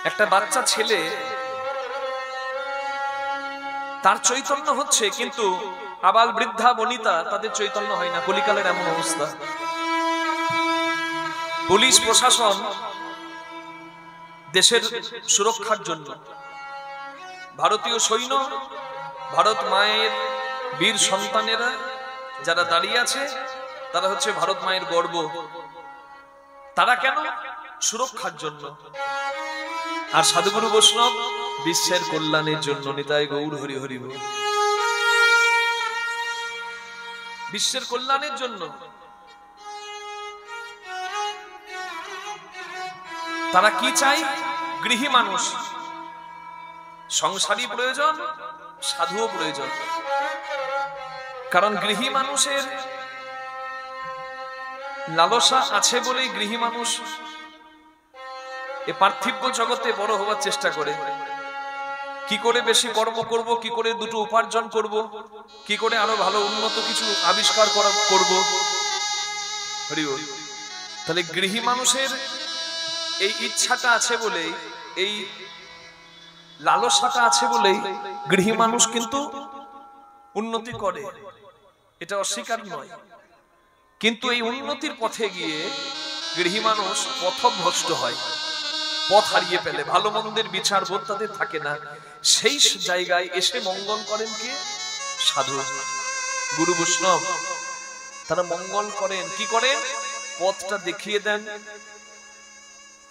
একটা বাচ্চা ছেলে, তার চৈতন্য হচ্ছে, কিন্তু আবাল বৃদ্ধা বনিতা তাদের চৈতন্য হয় না। কলিকালের এমন অবস্থা। পুলিশ প্রশাসন দেশের সুরক্ষার জন্য, ভারতীয় সৈন্য, ভারত মায়ের বীর সন্তানেরা যারা দাঁড়িয়ে আছে, তারা হচ্ছে ভারত মায়ের গর্ব। তারা কেন? সুরক্ষার জন্য। আর সাধুগুরু বৈষ্ণব বিশ্বের কল্যাণের জন্য। নিতাই গৌর হরি হরি বল। বিশ্বের কল্যাণের জন্য তারা কি চাই? গৃহী মানুষ। সংসারী প্রয়োজন, সাধুও প্রয়োজন। কারণ গৃহী মানুষের লালসা আছে বলেই গৃহী মানুষ এ পার্থিব জগতে বড় হওয়ার চেষ্টা করে। কি করে বেশি কর্ম করব, কি করে দুটো উপার্জন করব, কি করে আরো ভালো উন্নত কিছু আবিষ্কার করব। তাহলে গৃহী মানুষের এই ইচ্ছাটা আছে বলেই, এই লালসাটা আছে বলেই গৃহী মানুষ কিন্তু উন্নতি করে, এটা অস্বীকার নয়। কিন্তু এই উন্নতির পথে গিয়ে গৃহী মানুষ পথভ্রষ্ট হয়, পথ হারিয়ে ফেলে। ভালো মন্দের বিচার বোধ তাদের থাকে না। সেই জায়গায় এসে মঙ্গল করেন কে? সাধু গুরু বৈষ্ণব। তারা মঙ্গল করেন। কি করেন? পথটা দেখিয়ে দেন।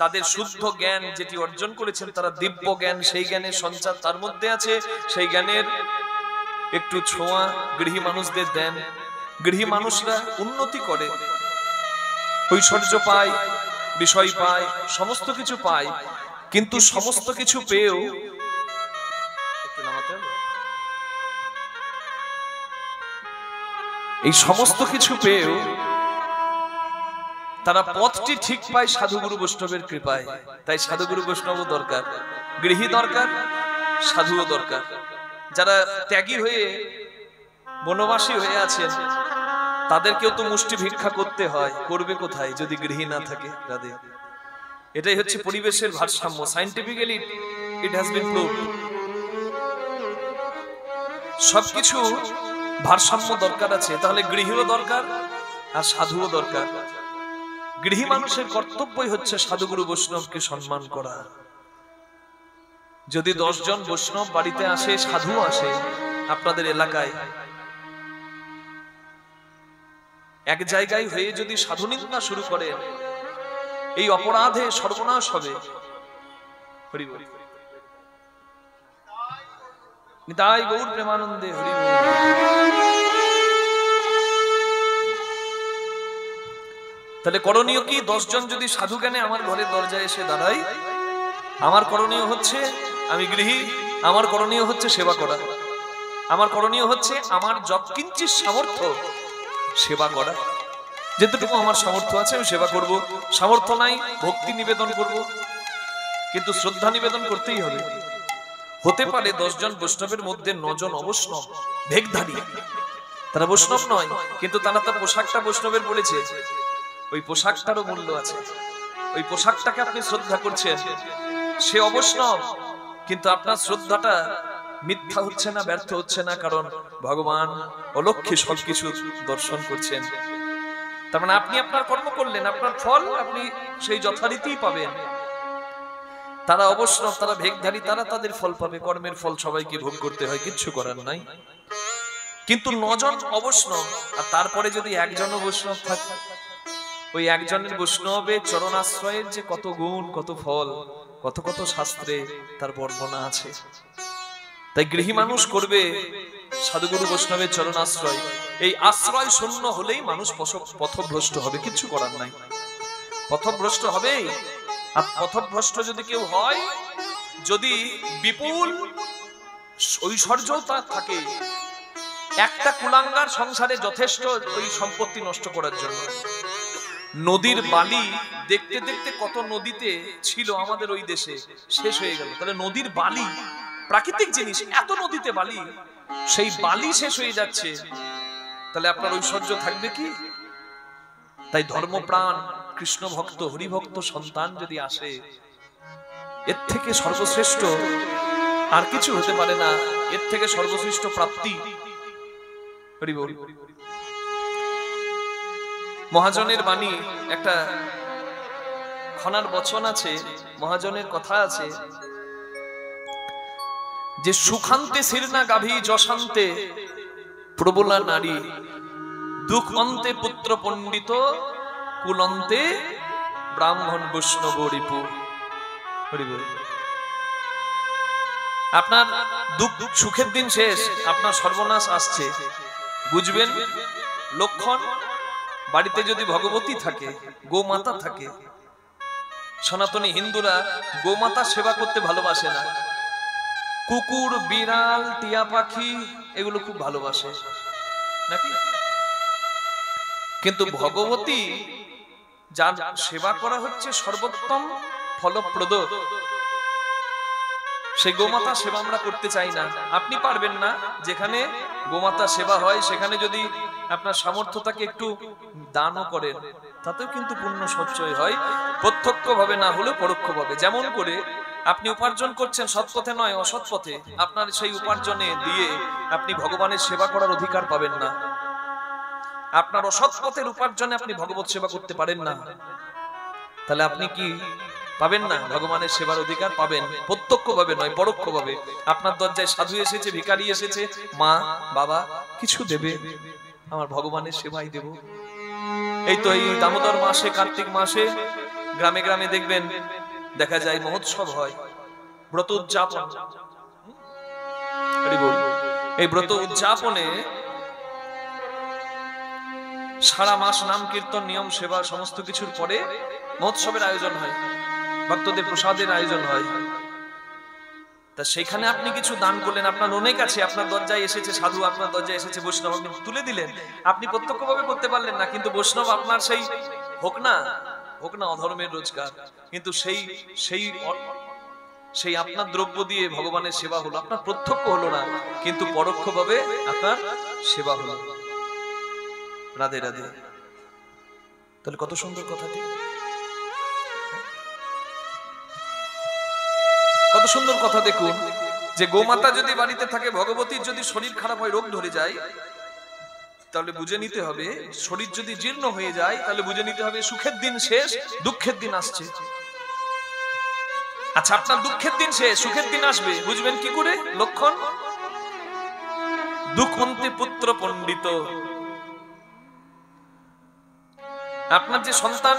তাদের শুদ্ধ জ্ঞান যেটি অর্জন করেছেন, তারা দিব্য জ্ঞান, সেই জ্ঞানের সঞ্চার তার মধ্যে আছে। সেই জ্ঞানের একটু ছোঁয়া গৃহী মানুষদের দেন। গৃহী মানুষরা উন্নতি করে, ঐশ্বর্য পায়, বিষয় পায়, সমস্ত কিছু পায়। কিন্তু সমস্ত কিছু পেয়েও এই সমস্ত কিছু পেয়েও তারা পথটি ঠিক পায় সাধুগুরু বৈষ্ণবের কৃপায়। তাই সাধুগুরু বৈষ্ণব দরকার, গৃহী দরকার, সাধুও দরকার। যারা ত্যাগী হয়ে বনবাসী হয়ে আছেন, তাদেরকেও তো মুষ্টি ভিক্ষা করতে হয়। করবে কোথায় যদি গৃহী না থাকে তাদের? এটাই হচ্ছে পরিবেশের ভারসাম্য। Scientifically it has been proved. সবকিছু ভারসাম্য দরকার আছে। তাহলে গৃহীও দরকার আর সাধুও দরকার। গৃহী মানুষের কর্তব্যই হচ্ছে সাধুগুরু বৈষ্ণবকে সম্মান করা। যদি 10 জন বৈষ্ণব বাড়িতে আসে, সাধু আসে আপনাদের এলাকায়, এক জায়গায় হয়ে যদি সাধু নিন্দা শুরু করে, এই অপরাধে সর্বনাশ হবে। হরি বল। নিতাই গৌর প্রেমানন্দে হরি বল। তাহলে করণীয় কি? 10 জন যদি সাধু জ্ঞানে আমার ঘরের দরজায় এসে দাঁড়াই, আমার করণীয় হচ্ছে, আমি গৃহী, আমার করণীয় হচ্ছে সেবা করা। আমার করণীয় হচ্ছে আমার যৎকিঞ্চিৎ সামর্থ্য সেবা করা। যেটুকু আমার সামর্থ্য আছে আমি সেবা করব। সামর্থ্য নাই, ভক্তি নিবেদন করব, কিন্তু শ্রদ্ধা নিবেদন করতেই হবে। হতে পারে 10 জন বৈষ্ণবের মধ্যে 9 জন অবৈষ্ণব, ভেগধারী। তারা বৈষ্ণব নয়, কিন্তু তারা তার পোশাকটা বৈষ্ণবের বলেছে। ওই পোশাকটারও মূল্য আছে। ওই পোশাকটাকে আপনি শ্রদ্ধা করছেন, সে অবৈষ্ণব, কিন্তু আপনার শ্রদ্ধাটা মিথ্যা হচ্ছে না, ব্যর্থ হচ্ছে না, কারণ ভগবান অলক্ষ্যে সবকিছু দর্শন করছেন। তার মানে আপনি আপনার কর্ম করলেন, আপনার ফল আপনি সেই যথারীতি পাবেন। তারা অবৈষ্ণব, তারা ভেগধারী, তারা তাদের ফল পাবে। কর্মের ফল সবাইকে ভোগ করতে হয়, কিচ্ছু করার নাই। কিন্তু 9 জন অবৈষ্ণব, আর তারপরে যদি একজনও বৈষ্ণব থাকে, ওই একজনের বৈষ্ণবের চরণাশ্রয়ের যে কত গুণ, কত ফল, কত কত শাস্ত্রে তার বর্ণনা আছে। তাই গৃহী মানুষ করবে সাধুগুরু বৈষ্ণবের চরণাশ্রয়। এই আশ্রয় শূন্য হলেই মানুষ পথভ্রষ্ট হবে, কিচ্ছু করার নাই। পথভ্রষ্ট হবেই। আর পথভ্রষ্ট যদি কেউ হয়, যদি বিপুল ঐশ্বর্য তার থাকে, একটা কুলাঙ্গার সংসারে যথেষ্ট ওই সম্পত্তি নষ্ট করার জন্য। নদীর বালি দেখতে দেখতে কত নদীতে ছিল আমাদের ওই দেশে, শেষ হয়ে গেল। তাহলে নদীর বালি প্রাকৃতিক জিনিস, এত নদীতে বালি, সেই বালি শেষ হয়ে যাচ্ছে, তাহলে আপনার ঐশ্বর্য থাকবে কি? তাই ধর্মপ্রাণ কৃষ্ণ ভক্ত, হরিভক্ত সন্তান যদি আসে, এর থেকে সর্বশ্রেষ্ঠ আর কিছু হতে পারে না, এর থেকে সর্বশ্রেষ্ঠ প্রাপ্তি। মহাজনের বাণী, একটা খনার বচন আছে, মহাজনের কথা আছে যে সুখান্তে শিরনা গাভী যশান্তে প্রবলা নারী, দুঃখ অন্তে পুত্র পণ্ডিত কুলন্তে ব্রাহ্মণ বৈষ্ণব রিপু। আপনার দুঃখ সুখের দিন শেষ, আপনার সর্বনাশ আসছে, বুঝবেন লক্ষণ। বাড়িতে যদি ভগবতী থাকে, গোমাতা থাকে, সনাতনী হিন্দুরা গোমাতা সেবা করতে ভালোবাসে না, কুকুর বিড়াল টিয়া পাখি এগুলো খুব ভালোবাসে নাকি? কিন্তু ভগবতী যার সেবা করা হচ্ছে সর্বোত্তম ফলপ্রদ, সেই গোমাতা সেবা আমরা করতে চাই না। আপনি পারবেন না, যেখানে গোমাতা সেবা হয় সেখানে যদি আপনার সামর্থ্য থাকে একটু দানও করেন, তাতেও কিন্তু পুণ্য সঞ্চয় হয়, প্রত্যক্ষ ভাবে না হলেও পরোক্ষ ভাবে। যেমন করে আপনি উপার্জন করছেন সৎ পথে নয় অসৎ পথে, আপনার সেই উপার্জনে দিয়ে আপনি ভগবানের সেবা করার অধিকার পাবেন না। আপনার অসৎ পথের উপার্জনে আপনি ভগবত সেবা করতে পারেন না, তাহলে আপনি কি পাবেন না? ভগবানের সেবার অধিকার পাবেন, প্রত্যক্ষ ভাবে নয় পরোক্ষ ভাবে। আপনার দরজায় সাধু এসেছে, ভিখারি এসেছে, মা বাবা কিছু দেবে, আমার ভগবানের সেবাই দেব। এই তো এই দামোদর মাসে, কার্তিক মাসে গ্রামে গ্রামে দেখবেন দেখা যায় মহোৎসব হয়, ব্রত উদযাপন। এই ব্রত উদযাপনে সারা মাস নাম কীর্তন, নিয়ম সেবা সমস্ত কিছুর পরে মহোৎসবের আয়োজন হয়, ভক্তদের প্রসাদের আয়োজন হয়। তা সেখানে আপনি কিছু দান করলেন, আপনার অনেক আছে, আপনার দরজায় এসেছে সাধু, আপনার দরজায় এসেছে বৈষ্ণব, আপনি তুলে দিলেন, আপনি প্রত্যক্ষভাবে করতে পারলেন না, কিন্তু বৈষ্ণব আপনার সেই হোক না অধর্মের রোজগার, কিন্তু সেই আপনার দ্রব্য দিয়ে ভগবানের সেবা হলো, আপনার প্রত্যক্ষ হলো না কিন্তু পরোক্ষভাবে আপনার সেবা হলো। রাধে রাধে। তাহলে কত সুন্দর কথাটি, কত সুন্দর কথা। দেখুন যে গোমাতা যদি বাড়িতে থাকে, ভগবতীর যদি শরীর খারাপ হয়, রোগ ধরে যায়, তাহলে বুঝে নিতে হবে, শরীর যদি জীর্ণ হয়ে যায় তাহলে বুঝে নিতে হবে সুখের দিন শেষ, দুঃখের দিন আসছে। আচ্ছা, আপনার দুঃখের দিন শেষ, সুখের দিন আসবে, বুঝবেন কি করে? লক্ষণ, দুঃখন্তে পুত্র পণ্ডিত। আপনার যে সন্তান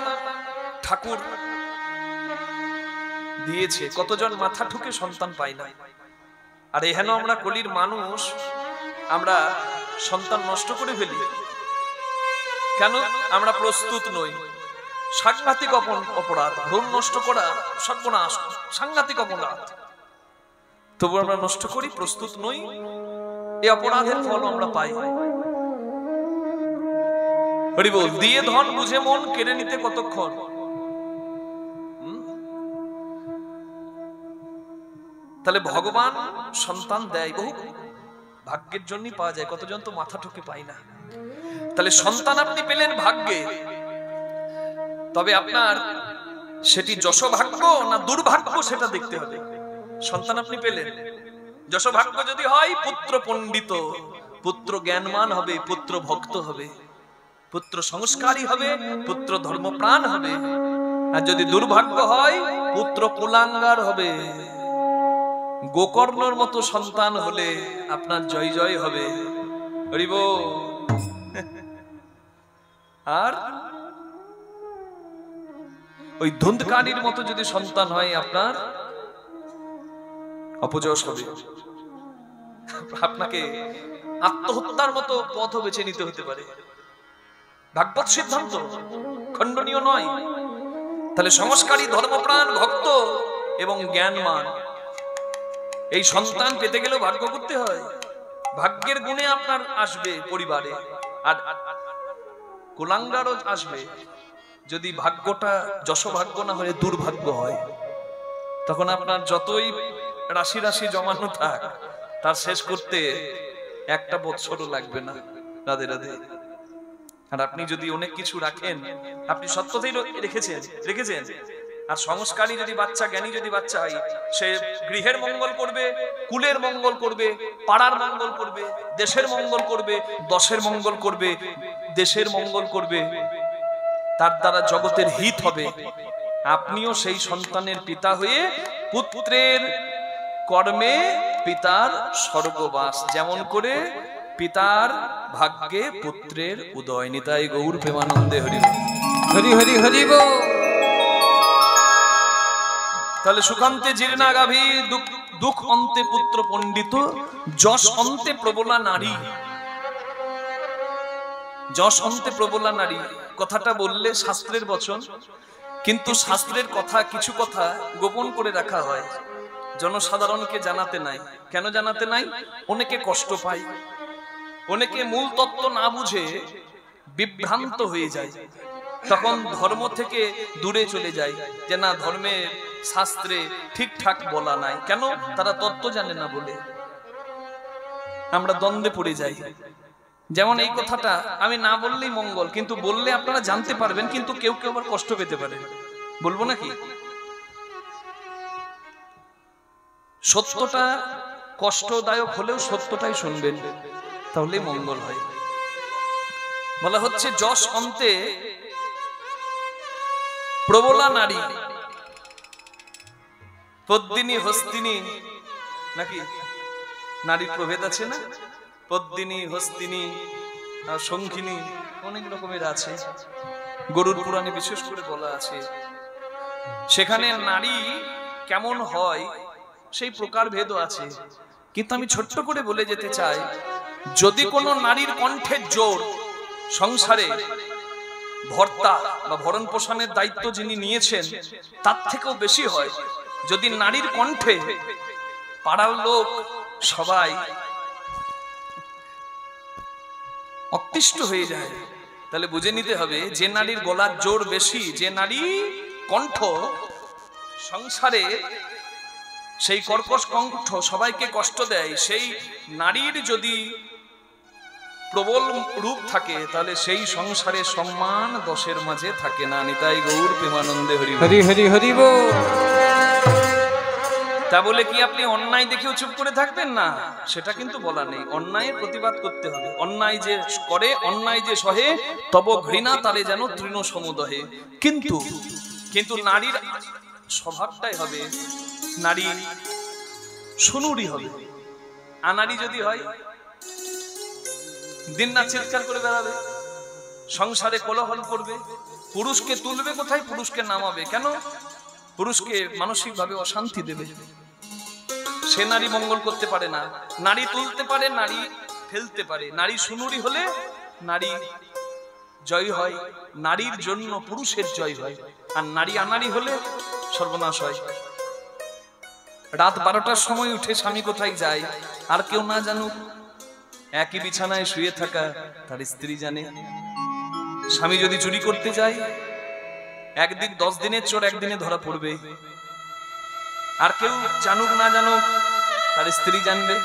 ঠাকুর দিয়েছে, কতজন মাথা ঠুকে সন্তান পায় না। আর এখানে আমরা কলির মানুষ, আমরা সন্তান নষ্ট করে ফেলি কেন? আমরা প্রস্তুত নই। সাংঘাতিক অপরাধ, ভ্রূণ নষ্ট করা সর্বনাশ, সাংঘাতিক অপরাধ, তবু আমরা নষ্ট করি, প্রস্তুত নই, এই অপরাধের ফল আমরা পাই। হরি বল। দিয়ে ধন বুঝে মন কেড়ে নিতে কতক্ষণ। তাহলে ভগবান সন্তান দেয়, বহু ভাগ্যের জন্যই পাওয়া যায়, কতজন তো মাথা ঠুকে পায় না। তাহলে সন্তান আপনি পেলেন ভাগ্যে, তবে আপনার সেটি যশোভাগ্য না দুর্ভাগ্য সেটা দেখতে হবে। সন্তান আপনি পেলেন, যশোভাগ্য যদি হয়, পুত্র পণ্ডিত, পুত্র জ্ঞানমান হবে, পুত্র ভক্ত হবে, পুত্র সংস্কারী হবে, পুত্র ধর্মপ্রাণ হবে। আর যদি দুর্ভাগ্য হয়, পুত্র কুলাঙ্গার হবে। গোকর্ণর মতো সন্তান হলে আপনার জয় জয় হবে। হরি বল। আর ওই ধুন্ধকারীর মতো যদি সন্তান হয়, আপনার অপযশ হবে, আপনাকে আত্মহত্যার মতো পথ বেছে নিতে হতে পারে। ভাগবত সিদ্ধান্ত, খণ্ডনীয় নয়। তাহলে সংস্কারী, ধর্মপ্রাণ, ভক্ত এবং জ্ঞানমান, এই সন্তান পেতে গেলেও ভাগ্য করতে হয়। ভাগ্যের গুণে আপনার আসবে পরিবারে, আর কুলাঙ্গারও আসবে। যদি ভাগ্যটা যশোভাগ্য না হয়ে দুর্ভাগ্য হয়, তখন আপনার যতই রাশি রাশি জমানো থাক, তার শেষ করতে একটা বছরও লাগবে না। রাধে রাধে। আর আপনি যদি অনেক কিছু রাখেন, আপনি সত্যতেই রেখেছেন, আর সংস্কারী যদি বাচ্চা, জ্ঞানী যদি বাচ্চা হয়, সে গৃহের মঙ্গল করবে, কুলের মঙ্গল করবে, পাড়ার মঙ্গল করবে, দেশের মঙ্গল করবে, দশের মঙ্গল করবে, দেশের মঙ্গল করবে, তার দ্বারা জগতের হিত হবে। আপনিও সেই সন্তানের পিতা হয়ে পুত্রের কর্মে পিতার স্বর্গবাস, যেমন করে পিতার ভাগ্যে পুত্রের উদয়। নিতাই গৌর প্রেমানন্দে হরি হরি হরি হরি বল। তাহলে সুখান্তে জীর্ণা গাভী, দুঃখ অন্তে পুত্র পণ্ডিত, যশ অন্তে প্রবলা নারী। যশ অন্তে প্রবলা নারী কথাটা বললে শাস্ত্রের বচন, কিন্তু শাস্ত্রের কথা কিছু কথা গোপন করে রাখা হয়, জনসাধারণকে জানাতে নাই। কেন জানাতে নাই? অনেকে কষ্ট পায়, অনেকে মূল তত্ত্ব না বুঝে বিভ্রান্ত হয়ে যায়, তখন ধর্ম থেকে দূরে চলে যায়, যে না ধর্মের শাস্ত্রে ঠিকঠাক বলা নাই। কেন? তারা তত্ত্ব জানে না বলে আমরা দ্বন্দ্বে পড়ে যাই। যেমন এই কথাটা আমি না বললেই মঙ্গল, কিন্তু বললে আপনারা জানতে পারবেন, কিন্তু কেউ কেউ আবার কষ্ট পেতে পারে। বলবো নাকি? সত্যটা কষ্টদায়ক হলেও সত্যটাই শুনবেন, তাহলে মঙ্গল হয়। বলা হচ্ছে যশ অন্তে প্রবলা নারী, পদ্মিনী হস্তিনী, নাকি নারীর প্রভেদ আছে না? পদ্মিনী, হস্তিনী, শঙ্খিনী, অনেক রকমের আছে। গরুর পুরাণে বিশেষ করে বলা আছে। সেখানে নারী কেমন হয় সেই প্রকার ভেদও আছে, কিন্তু আমি ছোট্ট করে বলে যেতে চাই, যদি কোনো নারীর কণ্ঠের জোর সংসারে ভর্তা বা ভরণ পোষণের দায়িত্ব যিনি নিয়েছেন তার থেকেও বেশি হয়, যদি নারীর কণ্ঠে পাড়ার লোক সবাই অতিষ্ঠ হয়ে যায়, তাহলে বুঝে নিতে হবে যে নারীর গলার জোর বেশি, যে নারী কণ্ঠ সংসারে সেই কর্কশ কণ্ঠ সবাইকে কষ্ট দেয়, সেই নারীর যদি প্রবল রূপ থাকে, তাহলে সেই সংসারে সম্মান দশের মাঝে থাকে না। নিতাই গৌর প্রেমানন্দে হরি হরি হরি হরি বল। তা বলে কি আপনি অন্যায় দেখেও চুপ করে থাকবেন না? সেটা কিন্তু বলা নেই। অন্যায়ের প্রতিবাদ করতে হবে। অন্যায় যে করে, অন্যায় যে সহে, তব ঘৃণা তারে যেন তৃণ সমুদহে। কিন্তু নারীর স্বভাবটাই হবে, নারী সুনুরি হবে। আনারি যদি হয়, দিন না চিৎকার করে বেড়াবে, সংসারে কোলাহল করবে, পুরুষকে তুলবে কোথায়, পুরুষকে নামাবে। কেন? পুরুষকে মানসিক ভাবে অশান্তি দেবে। সে নারী মঙ্গল করতে পারে না। নারী তুলতে পারে, নারী ফেলতে পারে। নারী সুনুরি হলে নারী জয় হয়, নারীর জন্য পুরুষের জয় হয়। আর নারী আনারি হলে সর্বনাশ হয়। রাত 12টার সময় উঠে স্বামী কোথায় যায় আর কেউ না জানুক, একই বিছানায় শুয়ে থাকা তার স্ত্রী জানে। স্বামী যদি চুরি করতে যায়, একদিন 10 দিনের চোর একদিনে ধরা পড়বে, আর কেউ জানুক না জানুক তার স্ত্রী জানবে।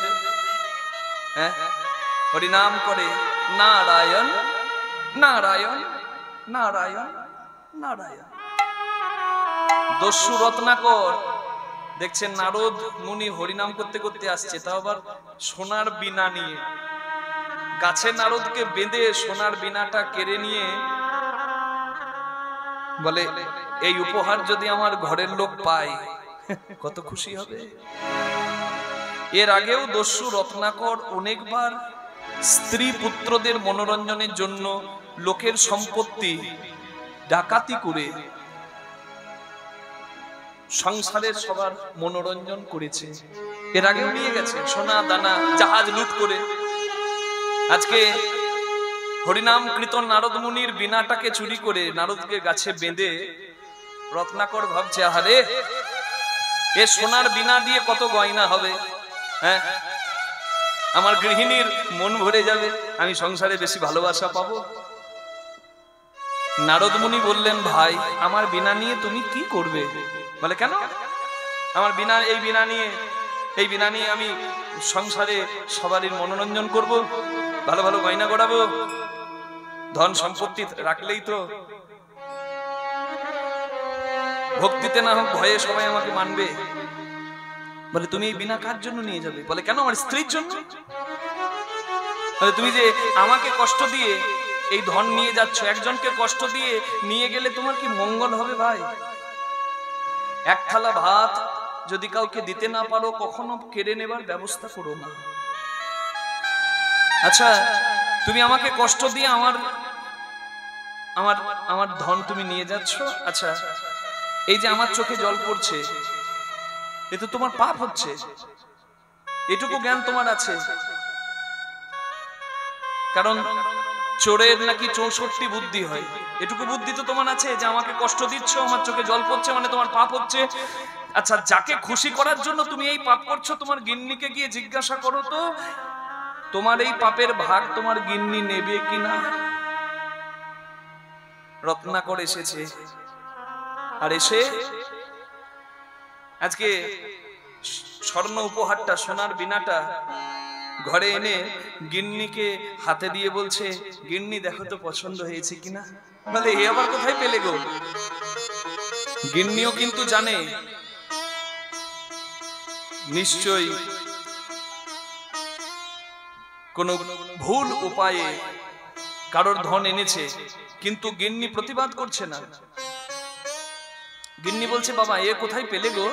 হ্যাঁ, হরিনাম করে নারায়ণ নারায়ণ নারায়ণ নারায়ণ। দস্যু রত্নাকর দেখছেন নারদ মুনি হরিনাম করতে করতে আসছে, তাও আবার সোনার বীণা নিয়ে। গাছে নারদকে বেঁধে সোনার বীণাটা কেড়ে নিয়ে বলে, এই উপহার যদি আমার ঘরের লোক পায় কত খুশি হবে। এর আগেও দস্যু রত্নাকর অনেকবার স্ত্রী পুত্রদের মনোরঞ্জনের জন্য লোকের সম্পত্তি ডাকাতি করে সংসারের সবার মনোরঞ্জন করেছে। এর আগেও নিয়ে গেছে সোনা দানা, জাহাজ লুট করে। আজকে হরিনাম কীর্তন নারদ মুনির বীণাটাকে চুরি করে নারদকে গাছে বেঁধে রত্নাকর ভাবছে, আহারে এ সোনার বীণা দিয়ে কত গয়না হবে, হ্যাঁ আমার গৃহিণীর মন ভরে যাবে, আমি সংসারে বেশি ভালোবাসা পাবো। নারদ মুনি বললেন, ভাই আমার বীণা নিয়ে তুমি কি করবে? বলে, কেন? আমার বীণা, এই বীণা নিয়ে আমি সংসারে সবারই মনোরঞ্জন করব, ভালো ভালো গয়না গড়াবো, ধন সম্পত্তি রাখলেই তো। ভক্তিতে না হোক ভয়ে সবাই আমাকে মানবে। বলে তুমি এই বিনা কার জন্য নিয়ে যাবে? বলে কেন? আমার স্ত্রীর জন্য। বলে তুমি যে আমাকে কষ্ট দিয়ে এই ধন নিয়ে যাচ্ছ, একজনকে কষ্ট দিয়ে নিয়ে গেলে তোমার কি মঙ্গল হবে ভাই? এক থালা ভাত যদি কাউকে দিতে না পারো, কখনো কেড়ে নেবার ব্যবস্থা করো না। আচ্ছা, তুমি আমাকে কষ্ট দিয়ে আমার আমার আমার ধন তুমি নিয়ে যাচ্ছ। আচ্ছা, এই যে আমার চোখে জল পড়ছে, এ তো তোমার পাপ হচ্ছে। এটুকু জ্ঞান তোমার আছে? কারণ চোরের নাকি 64 বুদ্ধি হয়, এটুকু বুদ্ধি তো তোমার আছে যে আমাকে কষ্ট দিচ্ছ, আমার চোখে জল পড়ছে, মানে তোমার পাপ হচ্ছে। আচ্ছা, যাকে খুশি করার জন্য তুমি এই পাপ করছো, তোমার গিন্নিকে গিয়ে জিজ্ঞাসা করো তো তোমার এই পাপের ভাগ তোমার গিন্নি নেবে কিনা। রত্নাকর এসেছে, আর এসে আজকে স্বর্ণ উপহারটা, সোনার বিনাটা ঘরে এনে গিন্নিকে হাতে দিয়ে বলছে, গিন্নি দেখো তো পছন্দ হয়েছে কিনা। বলে এ আবার কোথায় পেলে গো? গিন্নিও কিন্তু জানে নিশ্চয়ই কোন ভুল উপায়ে কারোর ধন এনেছে, কিন্তু গিন্নি প্রতিবাদ করছে না। গিন্নি বলছে, বাবা এ কোথায় পেলে গো?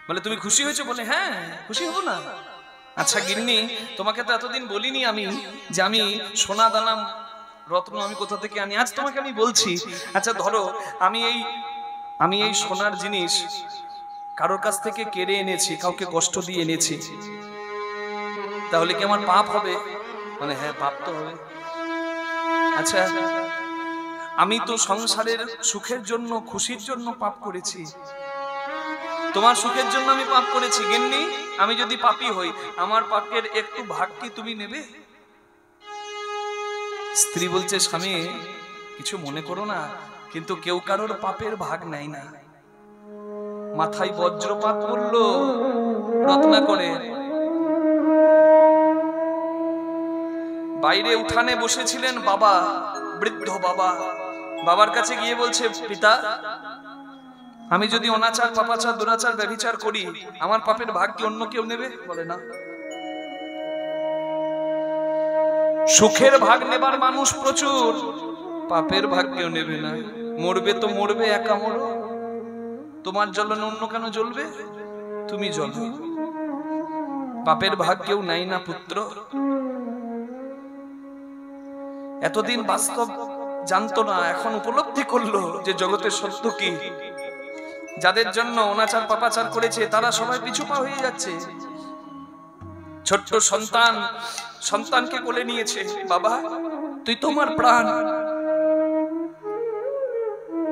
বলে তুমি খুশি হয়েছো? বলে হ্যাঁ, খুশি হবো না। আচ্ছা গিন্নি, তোমাকে তো এতদিন বলিনি আমি যে আমি সোনা দানা রত্ন আমি কোথা থেকে আনি, আজ তোমাকে আমি বলছি। আচ্ছা ধরো আমি এই সোনার জিনিস কারোর কাছ থেকে কেড়ে এনেছি, কাউকে কষ্ট দিয়ে এনেছি, তাহলে কি আমার পাপ হবে? মানে হ্যাঁ, পাপ তো হবে। আচ্ছা, আমি তো সংসারের সুখের জন্য, খুশির জন্য পাপ করেছি, তোমার সুখের জন্য আমি পাপ করেছি। গিন্নি, আমি যদি পাপী হই, আমার পাপের একটু ভাগ কি তুমি নেবে? স্ত্রী বলছে, স্বামী কিছু মনে করো না, কিন্তু কেউ কারোর পাপের ভাগ নেয় না। মাথায় বজ্রপাত পড়ল রত্নাকরে। বাইরে উঠানে বসেছিলেন বাবা, বৃদ্ধ বাবা। বাবার কাছে গিয়ে বলছে, পিতা আমি যদি অনাচার, পাপাচার, দুরাচার, ব্যভিচার করি, আমার পাপের ভাগ কি অন্য কেউ নেবে? বলে না। সুখের ভাগ নেবার মানুষ প্রচুর, পাপের ভাগ কেউ নেবে না। মরবে তো মরবে, একা মরো। তোমার জ্বলনে অন্য কেন জ্বলবে? তুমি জ্বলো। পাপের ভাগ কেউ নেয় না পুত্র। এতদিন বাস্তব জানতো না, এখন উপলব্ধি করলো যে জগতের সত্য কি। যাদের জন্য অনাচার পাপাচার করেছে তারা সবাই পিছু পা হয়ে যাচ্ছে। ছোট্ট সন্তানকে কোলে নিয়েছে, বাবা তুই তো আমার প্রাণ,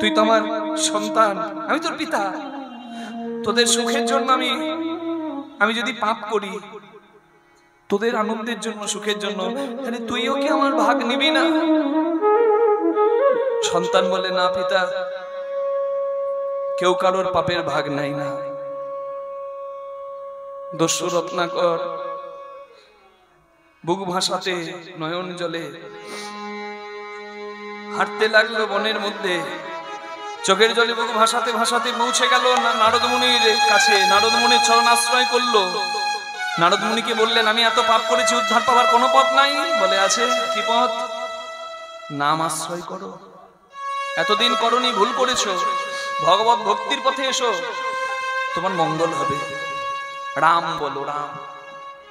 তুই তো আমার সন্তান, আমি তোর পিতা, তোদের সুখের জন্য আমি যদি পাপ করি, তোদের আনন্দের জন্য, সুখের জন্য, তাহলে তুইও কি আমার ভাগ নিবি না? সন্তান বলে, না পিতা, কেউ কারোর পাপের ভাগ নেয় না। দস্যু রত্নাকর বুক ভাসাতে, নয়ন জলে হাঁটতে লাগলো বনের মধ্যে। চোখের জলে বুক ভাসাতে ভাসাতে পৌঁছে গেল নারদ মুনির কাছে। নারদ মুনির চরণ আশ্রয় করলো। নারদ মুনিকে বললেন, আমি এত পাপ করেছি, উদ্ধার পাওয়ার কোনো পথ নাই? বলে আছে। কি পথ? নাম আশ্রয় করো। এতদিন করনি, ভুল করেছো, ভগবত ভক্তির পথে এসো, তোমার মঙ্গল হবে। রাম বলো, রাম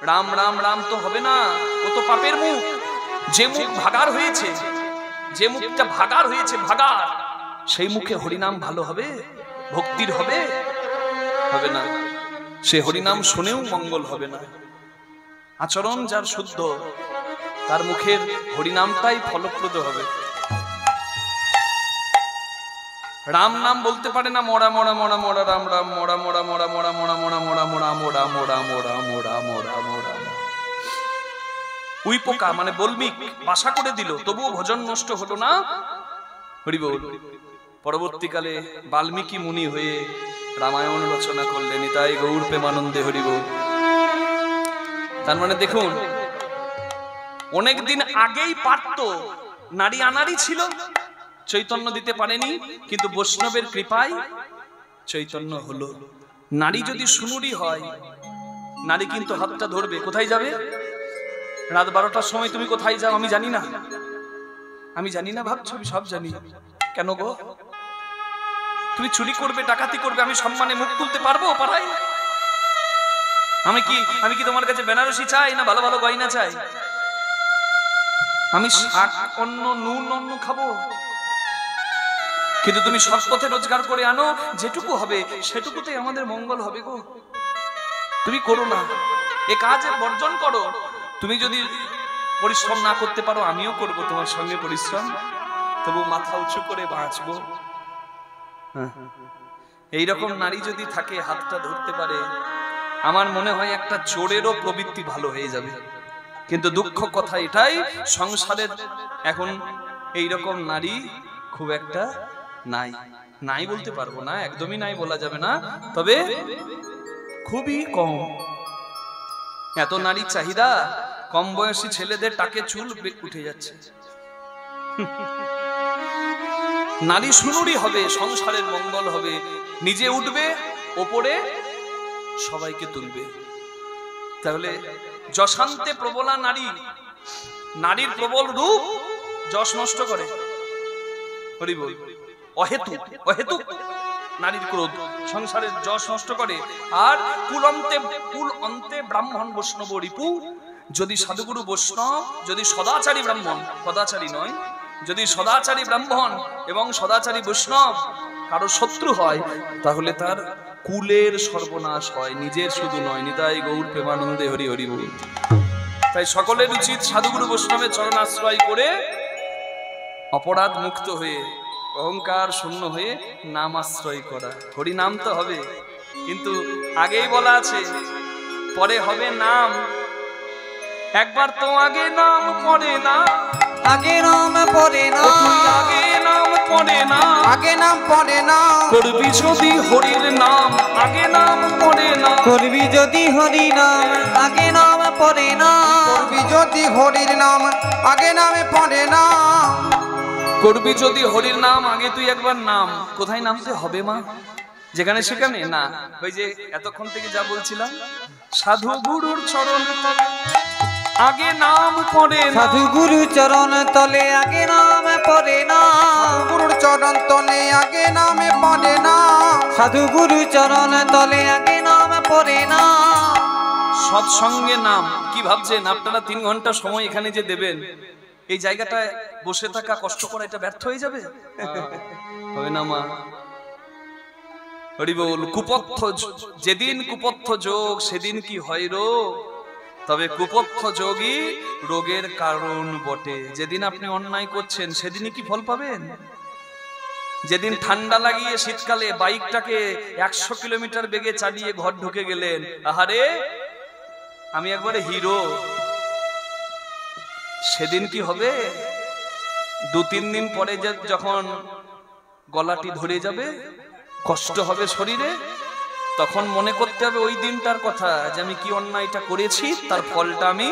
রাম রাম রাম তো হবে না, ও তো পাপের মুখ। যে মুখ ভাগার হয়েছে, যে মুখটা ভাগার হয়েছে, ভাগার, সেই মুখে হরিনাম ভালো হবে? ভক্তির হবে? হবে না। সে হরিনাম শুনেও মঙ্গল হবে না। আচরণ যার শুদ্ধ, তার মুখের হরিনামটাই ফলপ্রদ হবে। রাম নাম বলতে পারে না, মরা মরা মরা মরা রাম রাম, মরা মরা মরা মরা মরা মরা মরা মরা মরা মরা মরা মরা মরা মরা। উই পোকা মানে বলমিক বাসা করে দিল, তবুও ভজন নষ্ট হলো না। হরি বল। পরবর্তীকালে বাল্মীকি মুনি হয়ে রামায়ণ রচনা করলেন। তাই গৌর প্রেমানন্দে হরি বল। তার মানে দেখুন, অনেকদিন আগেই পারত, নারী আনারই ছিল, চৈতন্য দিতে পারেনি, কিন্তু বৈষ্ণবের কৃপায় চৈতন্য হলো। নারী যদি সুনুরি হয়, নারী কিন্তু হাতটা ধরবে। কোথায় যাবে? রাত 12টার সময় তুমি কোথায় যাও আমি জানি না, আমি জানি না ভাবছো? আমি সব জানি। কেন গো? তুমি চুরি করবে, ডাকাতি করবে, আমি সম্মানে মুখ তুলতে পারবো পাড়ায়? আমি কি তোমার কাছে বেনারসি চাই না ভালো ভালো গয়না চাই? আমি শাক অন্য নুন অন্য খাবো, কিন্তু তুমি সৎ পথে রোজগার করে আনো, যেটুকু হবে সেটুকুতেই আমাদের মঙ্গল হবে গো। তুমি করো না, এ কাজ বর্জন করো। তুমি যদি পরিশ্রম না করতে পারো, আমিও করব তোমার সঙ্গে পরিশ্রম, তবু মাথা উঁচু করে বাঁচবো। এইরকম নারী যদি থাকে, হাতটা ধরতে পারে, আমার মনে হয় একটা চোরেরও প্রবৃত্তি ভালো হয়ে যাবে। কিন্তু দুঃখ কথা এটাই, সংসারের এখন এইরকম নারী খুব একটা নাই। নাই বলতে পারবো না, একদমই নাই বলা যাবে না, তবে খুবই কম। এত নারী চাহিদা, কম বয়সী ছেলেদের টাকে চুল উঠে যাচ্ছে। নারী সুনুরি হবে, সংসারের মঙ্গল হবে, নিজে উঠবে, ওপরে সবাইকে তুলবে। তাহলে যশান্তে প্রবলা নারী, নারীর প্রবল রূপ যশ নষ্ট করে। হরি বল। অহেতুক নারীর ক্রোধ সংসারের যশ নষ্ট করে। আর কুল অন্তে ব্রাহ্মণ বৈষ্ণব রিপু, যদি সাধুগুরু বৈষ্ণব, যদি সদাচারী ব্রাহ্মণ, সদাচারী নয়, যদি সদাচারী ব্রাহ্মণ এবং সদাচারী বৈষ্ণব কারো শত্রু হয়, তাহলে তার কুলের সর্বনাশ হয়, নিজের শুধু নয়। নিতাই গৌর প্রেমানন্দে হরি হরি বল। তাই সকলের উচিত সাধুগুরু বৈষ্ণবের চরণ আশ্রয় করে অপরাধ মুক্ত হয়ে, অহংকার শূন্য হয়ে নাম আশ্রয় করা। হরি নাম তো হবে, কিন্তু আগেই বলা আছে পরে হবে নাম। একবার তো আগে নাম পড়ে না, আগে নাম পড়ে না, আগে নাম পড়ে না, আগে নাম পড়ে না। করবি যদি হরির নাম, আগে নাম পড়ে না, করবি যদি হরি নাম, আগে নাম পড়ে না। করবি যদি হরির নাম, আগে নামে পড়ে না। করবি যদি হরির নাম, আগে তুই একবার নাম। কোথায় নামতে হবে মা? যেখানে সেখানে না। ওই যে এতক্ষণ থেকে যা বলছিলাম, সাধু গুরুর চরণ তলে আগে নাম পড়ে না, সাধু গুরু চরণ তলে আগে নাম পড়ে না, গুরুর চরণ তলে আগে নামে পড়ে না, সাধু গুরু চরণ তলে আগে নাম পড়ে না। সৎসঙ্গে নাম। কি ভাবছেন আপনারা 3 ঘন্টা সময় এখানে যে দেবেন, এই জায়গাটায় বসে থাকা কষ্ট করা এটা ব্যর্থ হয়ে যাবে? হবে না মা। হরি বল। কুপথ্য, যেদিন কুপথ্য যোগ সেদিন কি হয় রোগ, তবে কুপথ্য যোগই রোগের কারণ বটে। যেদিন আপনি অন্যায় করছেন সেদিনই কি ফল পাবেন? যেদিন ঠান্ডা লাগিয়ে শীতকালে বাইকটাকে 100 কিলোমিটার বেগে চালিয়ে ঘর ঢুকে গেলেন, আহারে আমি একবারে হিরো, সেদিন কি হবে? 2-3 দিন পরে যখন গলাটি ধরে যাবে, কষ্ট হবে শরীরে, তখন মনে করতে হবে ওই দিনটার কথা, যে আমি কি অন্যায়টা করেছি, তার ফলটা আমি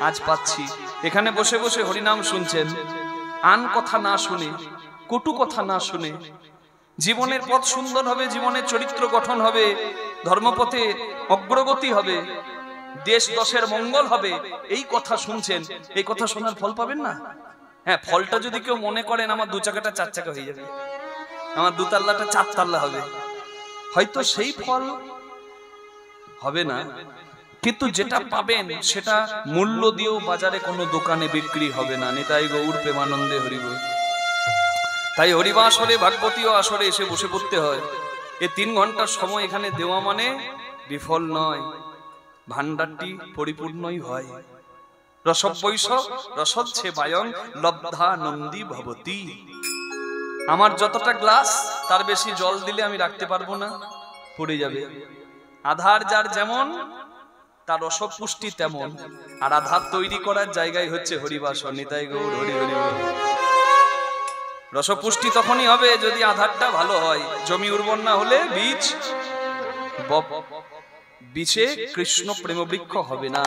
আজ পাচ্ছি। এখানে বসে বসে হরিনাম শুনছেন, আন কথা না শুনে, কটু কথা না শুনে, জীবনের পথ সুন্দর হবে, জীবনের চরিত্র গঠন হবে, ধর্মপথে অগ্রগতি হবে, দেশ দশের মঙ্গল হবে, এই কথা শুনছেন। এই কথা শোনার ফল পাবেন না? হ্যাঁ, ফলটা যদি কেউ মনে করেন আমার 2 চাকাটা 4 চাকা হয়ে যাবে, আমার 2 তাল্লাটা 4 তাল্লা হবে, হয়তো সেই ফল হবে না, কিন্তু যেটা পাবেন সেটা মূল্য দিয়েও বাজারে কোনো দোকানে বিক্রি হবে না। নিতাই গৌর প্রেমানন্দে হরি বল। তাই হরিবাসরে ভাগবতীয় আসরে এসে বসে পড়তে হয়। এই 3 ঘন্টার সময় এখানে দেওয়া মানে বিফল নয়, ভান্ডারটি পরিপূর্ণই হয়। রসবৈষ রসচ্ছে বায়ং লব্ধা নন্দী ভবতী। আমার যতটা গ্লাস, তার বেশি জল দিলে আমি রাখতে পারবো না, পড়ে যাবে। আধার যার যেমন, তার রসব পুষ্টি তেমন। আর আধার তৈরি করার জায়গায় হচ্ছে হরিবাসর। নিতাই গৌর হরি হরি। রসপুষ্টি তখনই হবে যদি আধারটা ভালো হয়। জমি উর্বর না হলে বীজে কৃষ্ণ প্রেমবৃক্ষ হবে না।